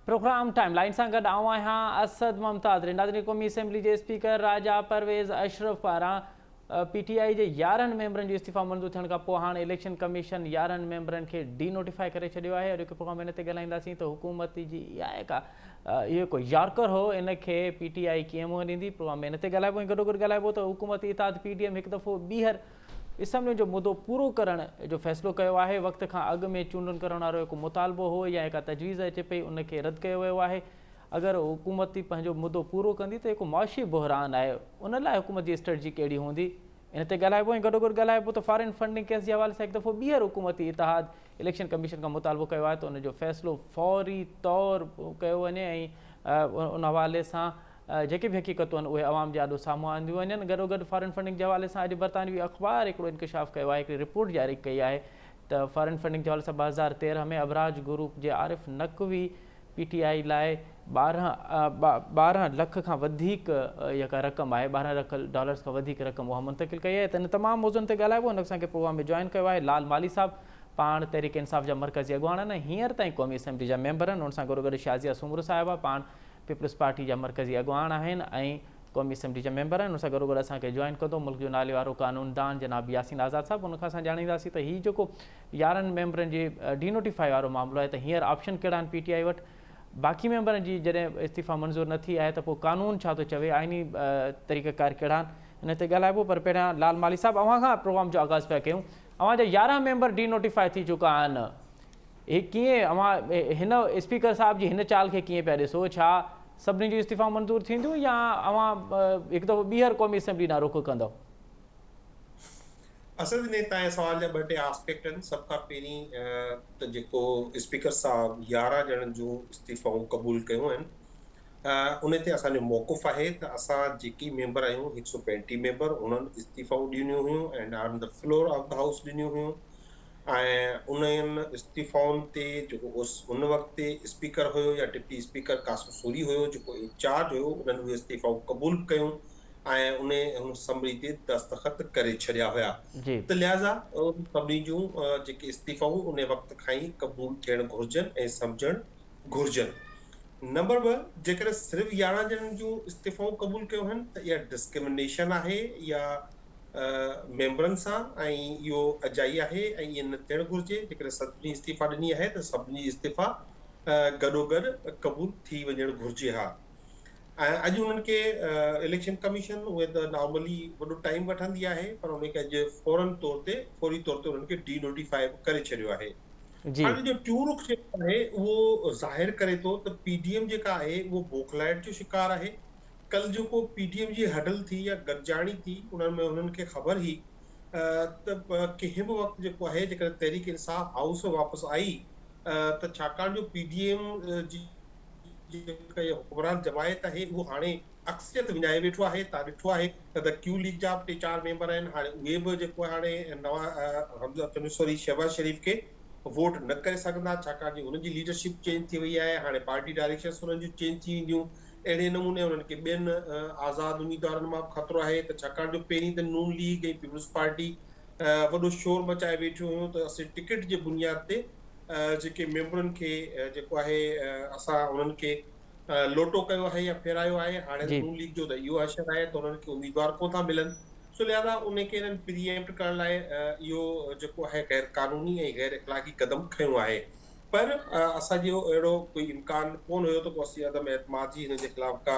Programme timeline सां गॾु आऊं आहियां असद मुमताज़। नाज़रीन, क़ौमी असेंबली जे स्पीकर राजा परवेज़ अशरफ पारां PTI जे 11 मेंबरनि जो इस्तीफ़ा मंज़ूर थियण खां पोइ हाणे इलेक्शन कमीशन 11 मेंबरनि खे डीनोटिफाई करे छॾियो आहे। अॼु हिकु प्रोग्राम हिन ते ॻाल्हाईंदासीं त हुकूमत जी इहा इहो कोई यार्कर हो, इन खे PTI कीअं मुंहुं ॾींदी। प्रोग्राम में हिन ते ॻाल्हाइबो ऐं गॾोगॾु ॻाल्हाइबो त हुकूमती इताद PDM हिकु दफ़ो ॿीहर असैम्बलियुनि जो मुदो पूरो करण जो फ़ैसिलो कयो आहे। वक़्त खां अॻु में चूंडनि करण वारो हिकु मुतालबो हो या हिकु तजवीज़ अचे पई, उनखे रद्द कयो वियो आहे। अगरि हुकूमती पंहिंजो मुदो पूरो कंदी त हिकु मुआशी बहरान आहे, उन लाइ हुकूमत जी स्ट्रेटजी कहिड़ी हूंदी, इन ते ॻाल्हाइबो ऐं गॾोगॾु ॻाल्हाइबो त फॉरेन फंडिंग केस जे हवाले सां हिकु दफ़ो ॿीहर हुकूमती इतिहाद इलेक्शन कमीशन खां मुतालबो कयो आहे त उनजो फ़ैसिलो फौरी तौरु कयो वञे ऐं उन हवाले सां जेके बि हक़ीक़तूं आहिनि उहे आवाम जे ॾाढो साम्हूं आंदियूं वञनि। गॾोगॾु फॉरेन फंडिंग जे हवाले सां अॼु बरतानवी अख़बार हिकिड़ो इंकशाफ़ कयो आहे, हिकिड़ी रिपोर्ट जारी कई आहे त फॉरेन फंडिंग जे हवाले सां 2013 में अबराज ग्रुप जे आरिफ नक़वी PTI लाइ 12 लख खां वधीक जेका रक़म आहे, 12 लख डॉलर्स खां वधीक रक़म उहा मुंतक़िल कई आहे। त इन तमामु मौज़ुअनि ते ॻाल्हाइबो। हुन असांखे प्रोग्राम में जॉइन कयो आहे लाल माली साहिबु, पाण तहरीक इंसाफ़ जा मरकज़ी अॻवान आहिनि, हींअर ताईं क़ौमी असेंबली जा मेंबर आहिनि। हुन सां गॾोगॾु शाज़िया सूमर साहिबा, पाण पीपल्स पार्टी जा मरकज़ी अॻवान आहिनि ऐं क़ौमी असेंबली जा मेंबर आहिनि। हुन सां गॾोगॾु असांखे जॉइन कंदो मुल्क जो नाले वारो क़ानूनदान जनाब यासीन आज़ाद साहिबु। हुनखां असां ॼाणींदासीं त हीउ जेको 11 मेंबरनि जे डीनोटिफाई वारो मामिलो आहे त हींअर ऑप्शन कहिड़ा आहिनि PTI वटि, बाक़ी मेंबरनि जी जॾहिं इस्तीफ़ा मंज़ूरु न थी आहे त पोइ क़ानून छा थो चवे, आइनी तरीक़ेकार कहिड़ा आहिनि, हिन ते ॻाल्हाइबो। पर पहिरियां लाल माली साहिबु, अव्हां खां प्रोग्राम जो आगाज़ पिया कयूं। अव्हां जा 11 मेंबर डीनोटिफाई थी चुका आहिनि, ही कीअं अव्हां हिन स्पीकर साहिब जी हिन चाल खे कीअं पिया ॾिसो? छा सभिनी जूं इस्तीफ़ा मंज़ूरु थींदियूं या अव्हां हिकु दफ़ो ॿीहर क़ौमी असेंबली ॾांहुं रुख़ कंदव? असल में तव्हांजे सवाल जा 2 टे आस्पेक्ट आहिनि। सभ खां पहिरीं त जेको स्पीकर साहब 11 ॼणनि जूं इस्तीफ़ाऊं क़बूल कयूं आहिनि, उन ते असांजो मौक़ुफ़ आहे त असां जेकी मेंबर आहियूं 135 मेंबर, उन्हनि इस्तीफ़ाऊं ॾिनियूं हुयूं and on the floor of the house ॾिनियूं हुयूं ऐं उन्हनि इस्तीफ़ाउनि ते जेको उन वक़्त ते स्पीकर हुयो या डिप्टी स्पीकर कासम सूरी हुयो जेको इंचार्ज हुयो, उन्हनि उहे इस्तीफ़ाऊं क़बूल कयूं ऐं उन असैम्बली ते दस्तख़त करे छॾिया हुया। त लिहाज़ा सभिनी जूं जेके इस्तीफ़ाऊं उन वक़्त खां ई क़बूल थियणु घुरिजनि ऐं सम्झणु घुरिजनि। नंबर 2, जेकॾहिं सिर्फ़ु 11 ॼणनि जूं इस्तीफ़ाऊं क़बूल कयूं आहिनि त इहा डिस्क्रिमिनेशन आहे या मेंबरनि सां, ऐं इहो अजाई आहे ऐं इहो न थियणु घुरिजे। जेकॾहिं सभिनी इस्तीफ़ा ॾिनी आहे त सभिनी इस्तीफ़ा गॾोगॾु क़बूल थी वञणु घुरिजे हा। ऐं अॼु उन्हनि खे इलेक्शन कमीशन उहे त नॉर्मली वॾो टाइम वठंदी आहे, पर उनखे अॼु फौरी तौर ते उन्हनि खे डीनोटिफाई करे छॾियो आहे। हाणे जो टियों रुख़ जेको आहे उहो ज़ाहिर करे थो त PDM जेका आहे उहो बौखलाहट जो शिकार आहे। कल जेको PDM जी हडल थी या गॾिजाणी थी, उन्हनि में उन्हनि खे ख़बर हुई त कंहिं बि वक़्तु जेको आहे जेकॾहिं तहरीक इंसाफ़ हाउस वापसि आई त छाकाणि जो PDM जी जेका हुकमरान जमायत आहे उहो हाणे अक्सरियत विञाए वेठो आहे। तव्हां ॾिठो आहे त क्यू लीग जा 3-4 मेंबर आहिनि, हाणे उहे बि जेको हाणे नवां शहबाज शरीफ़ खे वोट न करे सघंदा, छाकाणि जो हुनजी लीडरशिप चेंज थी वई आहे। हाणे पार्टी डायरेक्शन्स हुननि जूं चेंज थी वेंदियूं। अहिड़े नमूने हुननि खे ॿियनि आज़ाद उम्मीदवारनि मां ख़तरो आहे त छाकाणि जो पहिरीं त नून लीग ऐं पीपल्स पार्टी वॾो शोर मचाए वेठियूं हुयूं त असीं टिकट जे बुनियाद ते जेके मेंबरनि खे जेको आहे असां उन्हनि खे लोटो कयो आहे या फेरायो आहे। हाणे नून लीग जो त इहो असर आहे त उन्हनि खे उम्मीदवार कोन था मिलनि, सो लिहाज़ा उनखे इन्हनि प्रीएम्प्ट करण लाइ इहो जेको आहे गैर क़ानूनी ऐं गैर इख़लाक़ी क़दम खयो आहे। पर असांजो अहिड़ो कोई इम्कान कोन हुयो त पोइ असीं अदम एतमाद जी हिन जे ख़िलाफ़ का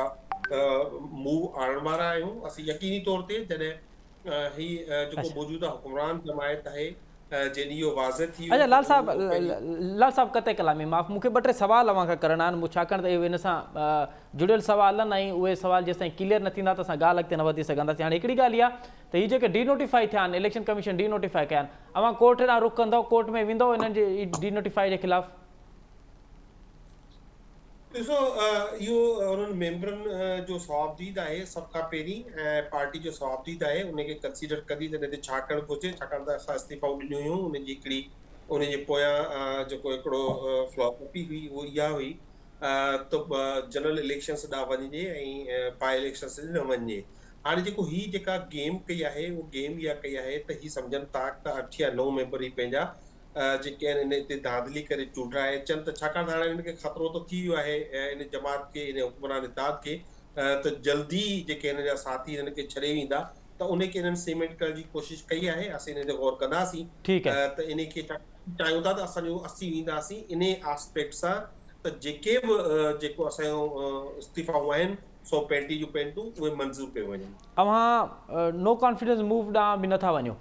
मूव आणण वारा आहियूं। असीं यकीनी तौर ते जॾहिं ही जेको मौजूदा हुकुमरान जमायत आहे जॾहिं इहो वाज़े थी वियो। अच्छा लाल साहब कते कलामी माफ़, मूंखे 2 टे सवाल अव्हां खां करणा आहिनि, छाकाणि त इहे हिन सां जुड़ियल सवाल आहिनि ऐं उहे सवाल जेसिताईं क्लियर न थींदा त असां ॻाल्हि अॻिते न वधी सघंदासीं। हाणे हिकिड़ी ॻाल्हि इहा त हीअ जेके डीनोटिफाई थिया आहिनि, इलेक्शन कमीशन डीनोटिफाई कया आहिनि, अव्हां कोर्ट ॾांहुं रुख़ कंदव, कोर्ट में वेंदव हिननि जे डीनोटिफाई जे ख़िलाफ़? ॾिसो, इहो उन्हनि मेंबरनि जो सवाबदीद आहे सभ खां पहिरीं, ऐं पार्टी जो सवाबदीद आहे, उनखे कंसीडर कंदी त हिन ते छा करणु घुरिजे। छाकाणि त असां इस्तीफ़ाऊं ॾिनियूं हुयूं, उनजी हिकिड़ी उनजे पोयां जेको हिकिड़ो फिलॉसफी हुई उहो इहा हुई त जनरल इलेक्शन्स ॾांहुं वञिजे ऐं बाई इलेक्शन्स न वञिजे। हाणे जेका गेम कई आहे उहो गेम इहा कई आहे त ही सम्झनि था त 8 या 9 मेंबर ई पंहिंजा जेके आहिनि इन हिते धांधली करे चूंडाए अचनि त छाकाणि त हाणे हिनखे ख़तरो त थी वियो आहे इन जमात खे इन हुक्मरान इत्तेहाद खे त जल्दी जेके हिन जा साथी हिननि खे छॾे वेंदा त उन खे हिननि सीमेंट करण जी कोशिशि कई आहे असीं इन ते गौर कंदासीं ठीकु है त इन खे चाहियूं था त असांजो असीं वेंदासीं इन आस्पेक्ट सां त जेके बि जेको असांजो इस्तीफ़ाऊं आहिनि 135 जूं पेंटूं उहे मंज़ूर कयूं वञनि अवां नो कॉन्फिडेंस मूव ॾांहुं बि नथा वञो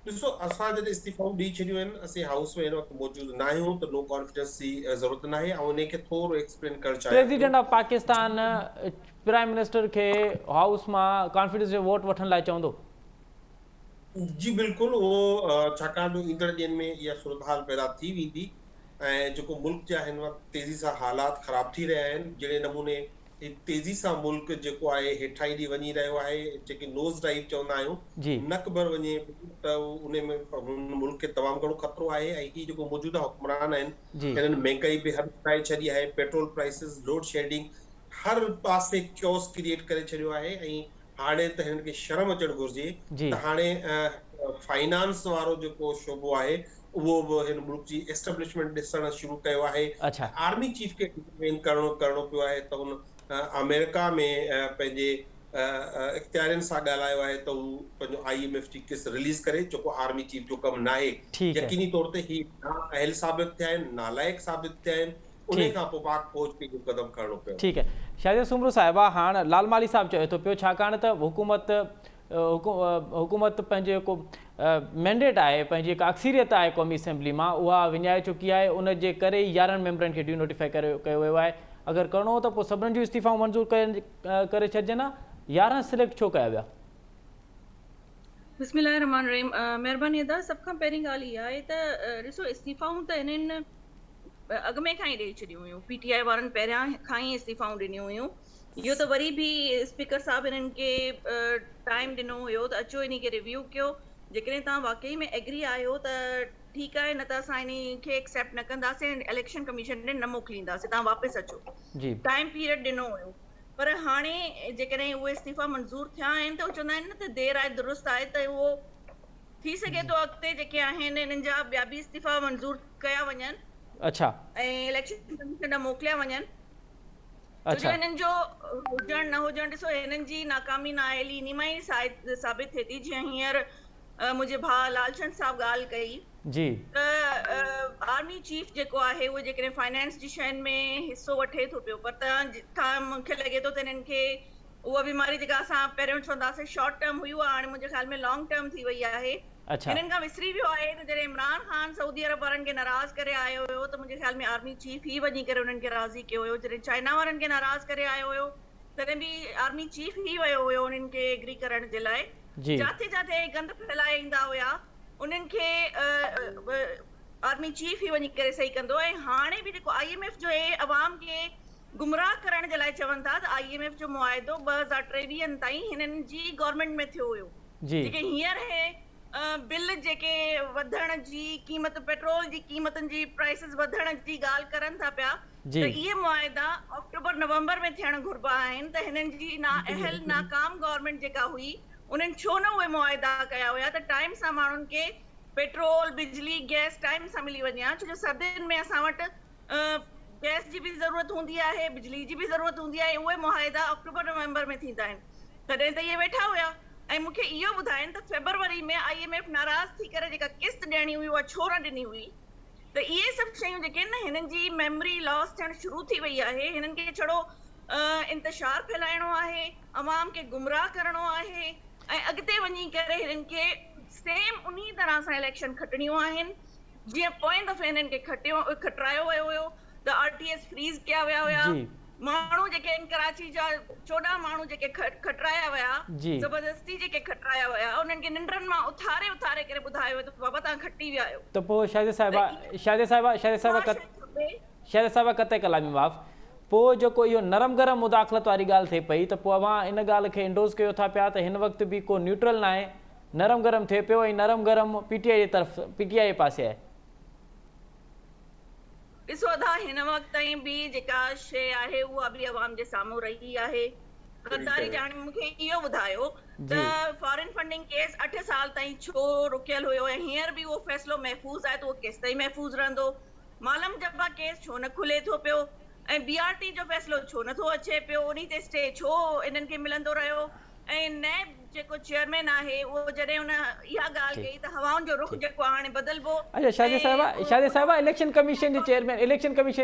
ॾिसो असां जॾहिं इस्तीफ़ाऊं ॾेई छॾियूं आहिनि असीं हाउस में हिन वक़्तु मौजूदु न आहियूं त नो कॉन्फिडेंस जी ज़रूरत न आहे ऐं उन खे थोरो एक्सप्लेन करणु चाहियां थो president of Pakistan prime minister खे हाउस मां कॉन्फिडेंस जो वोट वठण लाइ चवंदो जी बिल्कुलु उहो छाकाणि जो ईंदड़ ॾींहंनि में इहा सूरत हाल पैदा थी वेंदी ऐं जेको मुल्क जा हिन वक़्तु तेज़ी सां हालात ख़राब थी रहिया आहिनि जहिड़े नमूने तेज़ी सां मुल्क जेको आहे हेठाई ॾे वञी रहियो आहे जेके नोज़ डाइव चवंदा आहियूं जी नकबर वञे त उन में मुल्क खे तमामु घणो ख़तरो आहे ऐं ही जेको मौजूदा हुक्मरान आहिनि जी हिननि महांगाई बि हद ठाहे छॾी आहे पेट्रोल प्राइसिस लोड शेडिंग हर पासे क्योस क्रिएट करे छॾियो आहे ऐं हाणे त हिननि खे शर्म अचणु घुरिजे जी त हाणे फाइनेंस वारो जेको शोबो आहे उहो बि हिन मुल्क जी एस्टेब्लिशमेंट ॾिसणु शुरू कयो आहे अच्छा आर्मी चीफ खे इंटरवेन करणो पियो आहे त हुन अमेरिका में पंहिंजे इख़्तियारनि सां ॻाल्हायो आहे त हू पंहिंजो IMF जी किस्त रिलीज़ करे जेको आर्मी चीफ जो कमु न आहे ठीकु है यकीनी तौर ते ही अहल साबित थिया आहिनि नालाइक़ साबित थिया आहिनि उन खां पोइ पाक फौज खे इहो क़दम खणणो पियो ठीकु है शाहिद सुमरू साहिबा हाणे लालमाली साहिबु चए थो पियो छाकाणि त हुकूमत पंहिंजो जेको मैंडेट आहे पंहिंजी जेका अक्सीरियत आहे क़ौमी असेंबली मां उहा विञाए चुकी आहे उन जे करे 11 मेंबरनि खे डिनोटिफाई कयो वियो आहे अगरि करिणो हो त पोइ सभिनीनि जूं इस्तीफ़ाऊं मंज़ूर करे छॾिजनि 11 सिलेक्ट छो कया विया बिस्मिल्लाहिर्रहमानिर्रहीम महिरबानी अदा सभ खां पहिरीं ॻाल्हि इहा आहे त ॾिसो इस्तीफ़ाऊं त हिननि अॻ में खां ई ॾेई छॾियूं हुयूं PTI वारनि पहिरियां खां ई इस्तीफ़ाऊं ॾिनियूं हुयूं इहो त वरी बि स्पीकर साहिब हिननि खे टाइम ॾिनो हुयो त अचो इन खे रिव्यू कयो जेकॾहिं तव्हां वाकई में एग्री आहियो त ठीकु आहे न त असां इन खे एक्सेप्ट न कंदासीं इलेक्शन कमीशन ॾे न मोकिलींदासीं तव्हां वापसि अचो जी टाइम पीरियड ॾिनो हुयो पर हाणे जेकॾहिं उहे इस्तीफ़ा मंज़ूर थिया आहिनि त उहे चवंदा आहिनि न त देरि आहे दुरुस्त आहे त उहो थी सघे थो अॻिते जेके आहिनि हिननि जा ॿिया बि इस्तीफ़ा मंज़ूर कया वञनि अच्छा ऐं इलेक्शन कमीशन ॾांहुं मोकिलिया वञनि अच्छा हिननि जो हुजणु न हुजणु ॾिसो हिननि जी नाकामी नाअहली इन मां ई साबित थिए थी जीअं हींअर मुंहिंजे भाउ लालचंद साहिबु ॻाल्हि कई जी त आर्मी चीफ जेको आहे उहो जेकॾहिं फाइनेंस जी शयुनि में हिसो वठे थो पियो पर तव्हां मूंखे लॻे थो त हिननि खे उहा बीमारी जेका असां पहिरियों चवंदासीं शॉर्ट टर्म हुई उहा हाणे मुंहिंजे ख़्याल में लॉन्ग टर्म थी वई आहे अच्छा हिननि खां विसरी वियो आहे त जॾहिं इमरान ख़ान सऊदी अरब वारनि खे नाराज़ करे आयो हुयो त मुंहिंजे ख़्याल में आर्मी चीफ ई वञी करे उन्हनि खे राज़ी कयो हुयो जॾहिं चाइना वारनि खे नाराज़ करे आयो हुयो तॾहिं बि आर्मी चीफ ई वियो हुयो उन्हनि खे एग्री करण जे लाइ जी जिथे जिथे गंद फैलाए ईंदा हुया उन्हनि खे आर्मी चीफ ई वञी करे सही कंदो ऐं हाणे बि जेको IMF जो आहे अवाम खे गुमराह करण जे लाइ चवनि था त IMF जो मुआहिदो 2023 ताईं हिननि जी गवर्नमेंट में थियो हुयो जी जेके हींअर बिल जेके वधण जी क़ीमत पेट्रोल जी क़ीमतनि जी प्राइसिस वधण जी ॻाल्हि करनि था पिया जी त इहे मुआहिदा अक्टूबर नवंबर में थियण घुरिबा आहिनि त हिननि जी नाअहल नाकाम गवर्नमेंट जेका हुई उन्हनि छो न उहे मुआहिदा कया हुया त टाइम सां माण्हुनि खे पेट्रोल बिजली गैस टाइम सां मिली वञे हा छो जो सर्दियुनि में असां वटि गैस जी बि ज़रूरत हूंदी आहे बिजली जी बि ज़रूरत हूंदी आहे उहे मुआहिदा अक्टूबर नवंबर में थींदा आहिनि तॾहिं त इहे वेठा हुया ऐं मूंखे इहो ॿुधाइनि त फेबरवरी में IMF नाराज़ थी करे जेका किस्त ॾियणी हुई उहा छो न ॾिनी हुई त इहे सभु शयूं जेके आहिनि न हिननि जी मेमोरी लॉस थियणु शुरू थी वई आहे हिननि खे छड़ो इंतशार फैलाइणो आहे अवाम खे गुमराह करणो आहे ऐं अॻिते वञी करे हिननि खे सेम उन तरह सां इलेक्शन खटणियूं आहिनि जीअं पोएं दफ़े हिननि खे खटरायो वियो हुयो त RTS फ्रीज़ कया विया हुया जी माण्हू जेके आहिनि कराची जा 14 माण्हू जेके खटराया विया जी ज़बरदस्ती जेके खटराया विया उन्हनि खे निंड्रनि मां उथारे करे ॿुधायो त बाबा तव्हां खटी विया आहियो त पोइ शाहिद साहिबा कते कलामी माफ़ पोइ जेको इहो नरम गरम मुदाख़लत वारी ॻाल्हि थिए पई त पोइ अवां इन ॻाल्हि खे इंडोज़ कयो था पिया त हिन वक़्तु बि को न्यूट्रल न आहे नरम गरम थिए पियो ऐं नरम गरम PTI जे तरफ़ PTI जे पासे आहे ॾिसो अदा हिन वक़्त ताईं बि जेका शइ आहे उहा बि अवाम जे साम्हूं रही आहे गद्दारी ॼाण मूंखे इहो ॿुधायो जी त फॉरेन फंडिंग केस 8 साल ताईं छो रुकियल हुयो ऐं हींअर बि उहो फ़ैसिलो महफ़ूज़ आहे त उहो केसि ताईं महफ़ूज़ रहंदो? मालम जब्बा केस छो न खुले थो पियो ऐं BRT जो फ़ैसिलो छो नथो अचे पियो? उन्ही ते स्टे छो इन्हनि खे मिलंदो रहियो? ऐं नैब जेको चेयरमैन आहे उहो जॾहिं हुन इहा ॻाल्हि ठीक कई त हवाउनि जो रुख ठीक जेको आहे हाणे बदिलबो अच्छा शादी साहिबा इलेक्शन कमीशन जे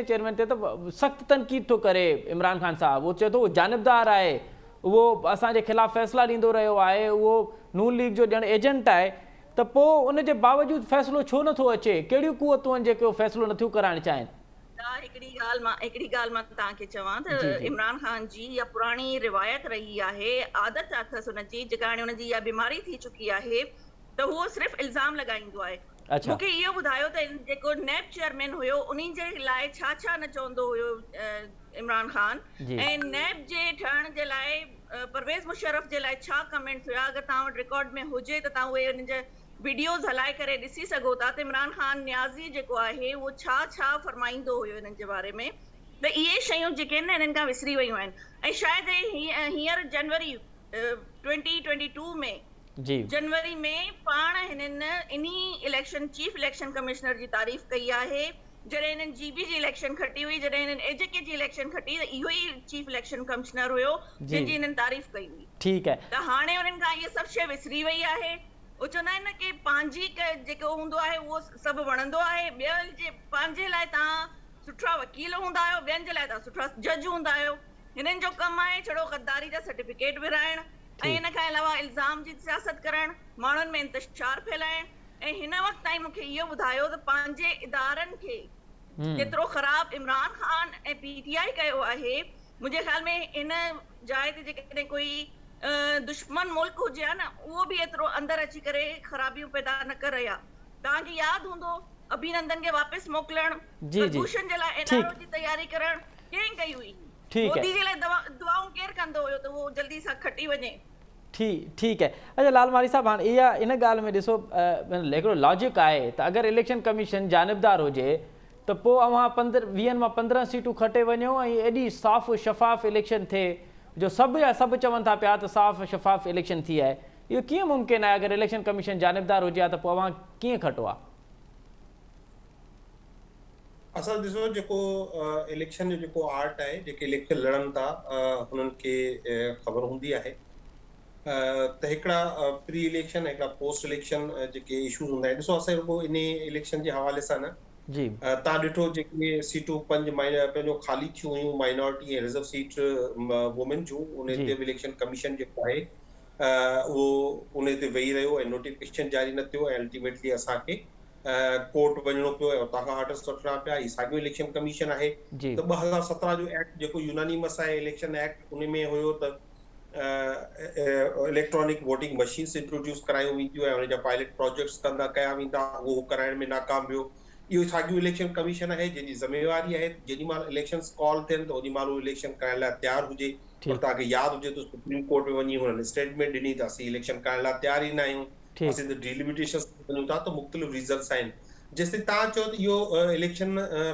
चेयरमैन ते त सख़्तु तनक़ीद थो करे इमरान ख़ान साहब। वो चए थो उहो जानबदार आहे, उहो असांजे ख़िलाफ़ फ़ैसिला ॾींदो रहियो आहे, उहो नून लीग जो ॼण एजेंट आहे, त पोइ उन जे बावजूदि फ़ैसिलो छो नथो अचे? कहिड़ियूं क़ुवतूं आहिनि जेके फ़ैसिलो नथियूं कराइणु चाहिनि? हिकिड़ी ॻाल्हि मां तव्हांखे चवां जी त जी इमरान ख़ान जी इहा पुराणी रिवायत रही आहे, आदत अथसि हुनजी, जेका हाणे हुनजी इहा बीमारी थी चुकी आहे त उहो सिर्फ़ु इल्ज़ाम लॻाईंदो आहे। अच्छा मूंखे इहो ॿुधायो त जेको नैब चेयरमैन हुयो उन्ही जे लाइ छा छा न चवंदो हुयो इमरान ख़ान, जी ऐं नैब जे ठहण जे लाइ परवेज़ मुशर्रफ जे लाइ छा कमेंट्स हुया? अगरि तव्हां वटि रिकॉर्ड में हुजे त तव्हां उहे उन जा वीडियोज़ हलाए करे ॾिसी सघो था त इमरान ख़ान न्याज़ी जेको आहे उहो छा छा फरमाईंदो हुयो इन्हनि जे बारे में। त इहे शयूं जेके आहिनि न इन्हनि खां विसरी वियूं आहिनि। ऐं शायदि हींअर जनवरी 2022 में जी जनवरी में पाण हिननि इन्ही इलेक्शन चीफ इलेक्शन कमिश्नर जी तारीफ़ कई आहे। जॾहिं हिननि GB जी इलेक्शन खटी हुई, जॾहिं हिननि AJK जी इलेक्शन खटी, त इहो ई चीफ इलेक्शन कमिश्नर हुयो जी जंहिंजी हिननि तारीफ़ कई हुई। ठीकु आहे। त हाणे उन्हनि खां इहा सभु शइ विसरी वई आहे। उहे चवंदा आहिनि न कि पंहिंजी जेको हूंदो आहे उहो सभु वणंदो आहे। ॿियनि जे पंहिंजे लाइ तव्हां सुठा वकील हूंदा आहियो, ॿियनि जे लाइ तव्हां सुठा जज हूंदा आहियो। हिननि जो कमु आहे छड़ो गद्दारी जा सर्टिफिकेट विराइण ऐं इन खां अलावा इल्ज़ाम जी सियासत करणु, माण्हुनि में इंतशार फैलाइण। ऐं हिन वक़्त ताईं मूंखे इहो ॿुधायो त पंहिंजे इदारनि खे जेतिरो ख़राब इमरान ख़ान ऐं PTI कयो आहे, मुंहिंजे ख़्याल में इन जाइ ते जेकॾहिं कोई दुश्मन मुल्क हुजे हा न, उहो बि एतिरो अंदरि अची करे ख़राबियूं पैदा न करे हा। तव्हांखे यादि हूंदो अभिनंदन खे वापसि मोकिलणु, जी जी प्रदूषण जे लाइ ठीकु NRO जी तयारी करणु कंहिं कई हुई? ठीकु मोदी आहे जे लाइ दुआऊं केरु कंदो हुयो त उहो जल्दी सां खटी वञे? ठीकु आहे। अच्छा लालमारी साहब, हाणे इहा इन ॻाल्हि में ॾिसो हिकिड़ो लॉजिक आहे त अगरि इलेक्शन कमीशन जानबदार हुजे त पोइ अव्हां 20 मां 15 सीटूं खटे वञो ऐं एॾी साफ़ शफ़ाफ़ इलेक्शन थिए जो सभु चवनि था पिया त साफ़ शफ़ाफ़ इलेक्शन थी आहे। इहो कीअं मुमकिन आहे? अगरि इलेक्शन कमीशन जानबदार हुजे हा त पोइ अव्हां कीअं खटो आहे? असां ॾिसो जेको इलेक्शन जो जेको आर्ट आहे, जेके इलेक्शन लड़नि था हुननि खे ख़बर हूंदी आहे त हिकिड़ा प्री इलेक्शन, हिकिड़ा पोस्ट इलेक्शन जेके इशूज़ हूंदा आहिनि। ॾिसो असां रुॻो इन इलेक्शन जे हवाले सां न, जी तव्हां ॾिठो जेके सीटूं 5 पंहिंजो ख़ाली थियूं हुयूं माइनॉरिटी ऐं रिज़र्व सीट वुमेन जूं, उन जी ते बि इलेक्शन कमीशन जेको आहे उहो उन ते वेही रहियो ऐं नोटिफिकेशन जारी न थियो ऐं अल्टीमेटली असांखे कोर्ट वञिणो पियो ऐं उतां खां ऑर्डर्स वठिणा पिया। ही साॻियो इलेक्शन कमीशन आहे। जी त 2017 जो एक्ट जेको यूनानिमस आहे इलेक्शन एक्ट, उन में हुयो त इलेक्ट्रॉनिक वोटिंग मशीन्स इंट्रोड्यूस करायूं वेंदियूं ऐं हुन जा पायलट प्रोजेक्ट्स कया वेंदा, उहो कराइण में नाकाम वियो। इहो साॻियो इलेक्शन कमीशन आहे जंहिंजी ज़िम्मेवारी आहे जेॾी महिल इलेक्शंस कॉल थियनि त ओॾी महिल उहो इलेक्शन करण लाइ तयारु हुजे। पर ठीकु तव्हांखे यादि हुजे त सुप्रीम कोर्ट में वञी हुननि स्टेटमेंट ॾिनी त असीं इलेक्शन करण लाइ तयारु ई न आहियूं, ठीकु असीं त डिलिमिटेशंस वञूं था। त मुख़्तलिफ़ रीज़न्स आहिनि। जेसिताईं तव्हां चओ त इहो इलेक्शन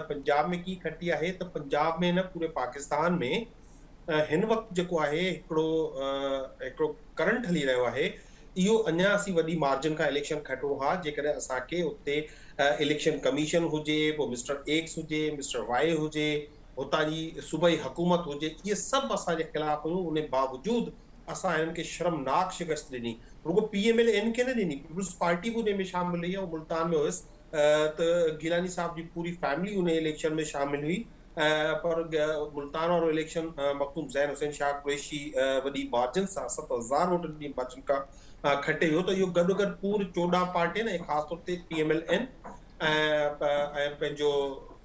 पंजाब में की खटी आहे, त पंजाब में न पूरे पाकिस्तान में हिन वक़्तु जेको आहे हिकिड़ो करंट हली रहियो आहे। इहो अञा असीं वॾी मार्जिन खां इलेक्शन खटियो हा जेकॾहिं असांखे उते इलेक्शन कमीशन हुजे, पोइ मिस्टर एक्स हुजे, मिस्टर वाई हुजे, हुतां जी सूबाई हुकूमत हुजे, इहे सभु असांजे ख़िलाफ़ हुयूं। उन बावजूदि असां हिननि खे शर्मनाक शिकस्त ॾिनी। रुॻो PMLN खे न ॾिनी, पीपुल्स पार्टी बि उन में शामिल हुई ऐं मुल्तान में हुयसि त गिलानी साहब जी पूरी फैमिली उन इलेक्शन में शामिल हुई। पर मुल्तान वारो इलेक्शन मखदूम ज़ैन हुसैन शाह कुरैशी वॾी मार्जिन सां 7000 वोटनि जी मार्जिन खां खटे वियो। त इहो गॾो गॾु पूरे 14 पार्टियुनि ऐं ख़ासि तौर ते PMLN ऐं पंहिंजो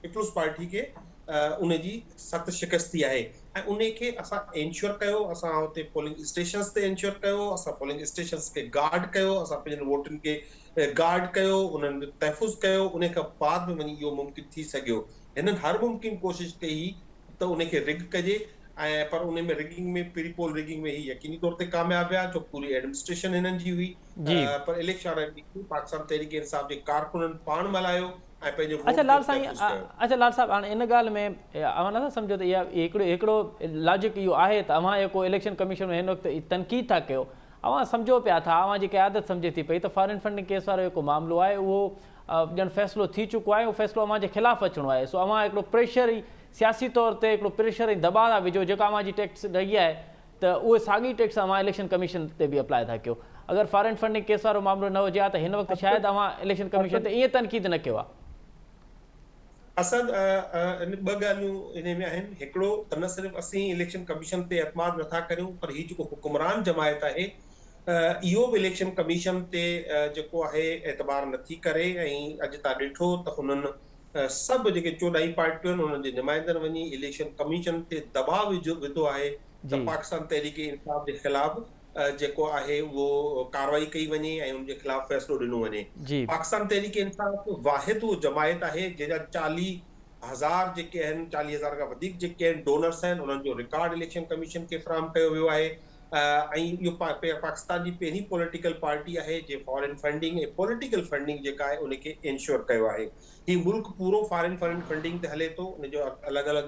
पीपुल्स पार्टी खे उनजी सख़्तु शिकस्त थी आहे। ऐं उन खे असां इंश्योर कयो, असां हुते पोलिंग स्टेशन्स ते इंश्योर कयो, असां पोलिंग स्टेशन्स खे गार्ड कयो, असां पंहिंजनि वोटनि खे गार्ड कयो, उन्हनि जो तहफ़ुज़ कयो। उन खां बाद में वञी इहो मुमकिन थी सघियो। हिननि हर मुमकिन कोशिशि कई त उन खे रिग कजे, ऐं पर उन में रिगिंग में प्री पोल रिगिंग में ही यकीनी तौर ते कामयाब विया जो पूरी एडमिनिस्ट्रेशन हिननि जी हुई। जी पर इलेक्शन पाकिस्तान तहरीक इंसाफ जे कारकुननि पाण मल्हायो ऐं पंहिंजे अच्छा वोट लाल खे साईं, तहफ़ुज़ कयो। अच्छा लाल साहब, हाणे इन ॻाल्हि में अव्हां नथा सम्झो त इहा हिकिड़ो लॉजिक इहो आहे त अव्हां जेको इलेक्शन कमीशन में हिन वक़्तु तनक़ीद था कयो, अवां सम्झो पिया था, अवां जी क़यादत सम्झे थी पई त फॉरेन फंडिंग केस वारो जेको मामिलो आहे उहो ॼण फ़ैसिलो थी चुको आहे, उहो फ़ैसिलो अवां जे ख़िलाफ़ु अचिणो आहे। सो अवां हिकिड़ो प्रेशर ई सियासी तौर ते हिकिड़ो प्रेशर ऐं दबाव था विझो, जेका अवां जी टैक्स रही आहे त उहे साॻी टैक्स अवां इलेक्शन कमीशन ते बि अप्लाई था कयो। अगरि फॉरेन फंडिंग केस वारो मामिलो न हुजे हा त हिन वक़्तु शायदि अवां इलेक्शन कमीशन ते ईअं तनक़ीद न कयो आहे। असां ॿ ॻाल्हियूं इन में आहिनि। हिकिड़ो त न सिर्फ़ु असीं इलेक्शन कमीशन ते एतमाद नथा करियूं, पर हीउ जेको हुकुमरान जमायत आहे इहो बि इलेक्शन कमीशन ते जेको आहे एतबार नथी करे। ऐं अॼु तव्हां ॾिठो त हुननि सभु जेके 14 पार्टियूं आहिनि उन्हनि जे नुमाइंदनि वञी इलेक्शन कमीशन ते दबाव विधो आहे त पाकिस्तान तहरीक इंसाफ जे ख़िलाफ़ जेको आहे उहो कार्रवाई कई वञे ऐं उनजे ख़िलाफ़ फ़ैसिलो ॾिनो वञे। पाकिस्तान तहरीक इंसाफ वाहिद उहो जमायत आहे जंहिंजा 40,000 जेके आहिनि, 40,000 खां वधीक जेके आहिनि डोनर्स आहिनि, उन्हनि जो रिकॉर्ड इलेक्शन कमीशन खे फ़राहम कयो वियो आहे। ऐं इहो पाकिस्तान जी पहिरीं पॉलिटिकल पार्टी आहे जे फॉरेन फंडिंग ऐं पॉलिटिकल फंडिंग जेका आहे उनखे इंश्योर कयो आहे। हीउ मुल्क पूरो फॉरेन फंडिंग ते हले थो, उनजो अलॻि अलॻि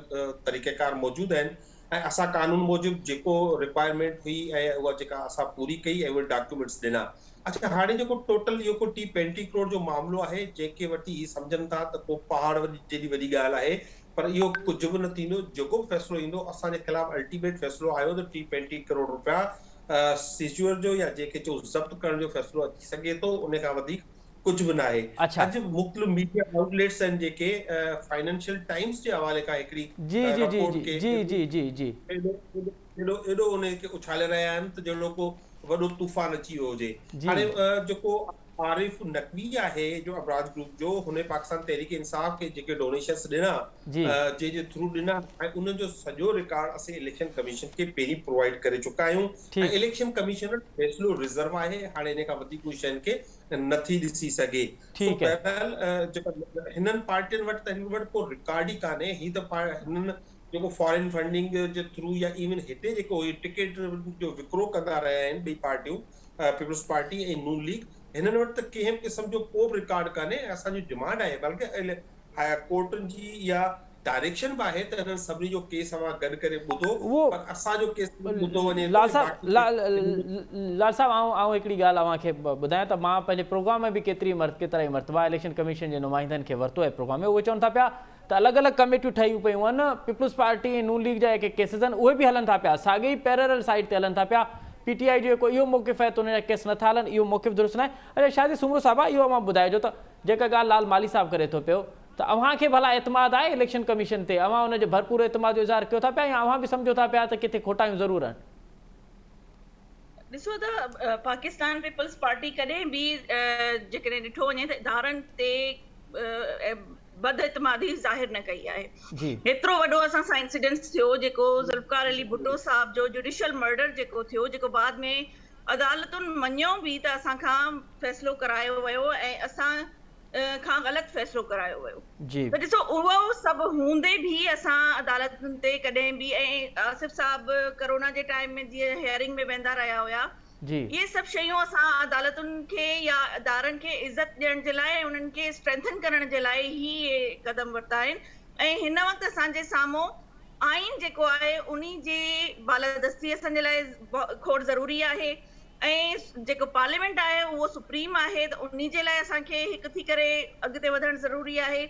तरीक़ेकार मौजूदु आहिनि ऐं असां कानून मूजिबि जेको रिक्वायरमेंट हुई ऐं उहा जेका असां पूरी कई ऐं उहे डॉक्यूमेंट्स ॾिना। अच्छा, हाणे जेको टोटल इहो 30-35 करोड़ जो मामिलो आहे, जेके वटि ही सम्झनि था त को पहाड़ जेॾी वॾी ॻाल्हि आहे, पर इहो कुझु बि न थींदो। जेको बि फ़ैसिलो ईंदो असांजे ख़िलाफ़ अल्टीमेट फ़ैसिलो आयो त 30-35 करोड़ रुपया सीज़र जो या जेके जो ज़ब्त करण जो फ़ैसिलो अची सघे थो, उन खां वधीक कुझु बि न आहे। अॼु मुख़्तलिफ़ मीडिया आउटलेट्स आहिनि जेके फाइनेंशियल टाइम्स जे हवाले खां हिकिड़ी रिपोर्ट खे एॾो उनखे उछाले रहिया आहिनि त ॼणो को वॾो तूफ़ान अची वियो हुजे। हाणे जेको आरिफ नकवी आहे जो अबराज ग्रुप जो, हुन पाकिस्तान तहरीक इंसाफ खे जेके डोनेशंस ॾिना जे थ्रू ॾिना ऐं उनजो सॼो रिकॉर्ड असीं इलेक्शन कमीशन खे पहिरीं प्रोवाइड करे चुका आहियूं ऐं इलेक्शन कमीशन फ़ैसिलो रिज़र्व आहे। हाणे इन खां वधीक कोई शयुनि खे नथी ॾिसी सघे। सो बहरहाल जेका हिननि पार्टियुनि वटि त हिन वटि को रिकॉर्ड ई कान्हे। ही त हिननि जेको फॉरेन फंडिंग जे थ्रू या इवन हिते जेको टिकट जो विकिरो कंदा रहिया आहिनि ॿई पार्टियूं, पीपल्स पार्टी ऐं नून लीग, हिननि वटि त कंहिं क़िस्म जो को बि रिकॉर्ड कान्हे। असांजी डिमांड आहे, बल्कि कोर्टुनि जी इहा डायरेक्शन बि आहे त हिननि सभिनी जो केस अवां गॾु करे ॿुधो, पर असांजो केस ॿुधो वञे। लाल साहब, आउं हिकिड़ी ॻाल्हि अव्हांखे ॿुधायां त मां पंहिंजे प्रोग्राम में बि केतिरा ई मरतबा इलेक्शन कमीशन जे नुमाइंदनि खे वरितो आहे प्रोग्राम में। उहे चवनि था पिया त अलॻि अलॻि कमेटियूं ठहियूं पियूं आहिनि, पीपल्स पार्टी ऐं नून लीग जा जेके केसिस आहिनि उहे बि हलनि था पिया, साॻे ई पैरेलल साइड ते हलनि था पिया। PTI जो जेको इहो मौक़िफ़ आहे त उन जा केस नथा हलनि, इहो मौक़िफ़ दुरुस्त न आहे। अरे शादी सुमरो साहिबा, इहो अव्हां ॿुधाइजो त जेका ॻाल्हि लाल माली साहिबु करे थो पियो त अव्हांखे भला एतमाद आहे इलेक्शन कमीशन ते? अव्हां उनजे भरपूर एतमाद जो इज़हार कयो था पिया या अव्हां बि सम्झो था पिया त किथे खोटायूं ज़रूर आहिनि? ॾिसो त पाकिस्तान पीपल्स पार्टी कॾहिं बि जेकॾहिं ॾिठो वञे त इदारनि ते बदएतमादी ज़ाहिर न कई आहे। हेतिरो वॾो असां सां इंसिडेंट्स थियो जेको ज़ुल्फ़िकार अली भुट्टो साहब जो जुडिशियल मर्डर जेको थियो, जेको बाद में अदालतुनि मञियो बि त असां खां फ़ैसिलो करायो वियो ऐं असां खां ग़लति फ़ैसिलो करायो वियो। त ॾिसो, उहो सभु हूंदे बि असां अदालतुनि ते कॾहिं बि, ऐं आसिफ साहब कोरोना जे टाइम में जीअं हियरिंग में वेंदा रहिया हुया, इहे सभु शयूं असां अदालतुनि खे या इदारनि खे इज़त ॾियण जे लाइ, उन्हनि खे स्ट्रेंथन करण जे लाइ ही इहे क़दम वरिता आहिनि। ऐं हिन वक़्तु असांजे साम्हूं आइन जेको आहे उन जी बालादस्ती असांजे लाइ खोड़ ज़रूरी आहे ऐं जेको पार्लियामेंट आहे उहो सुप्रीम आहे, त उन जे लाइ असांखे हिकु थी करे अॻिते वधणु ज़रूरी आहे।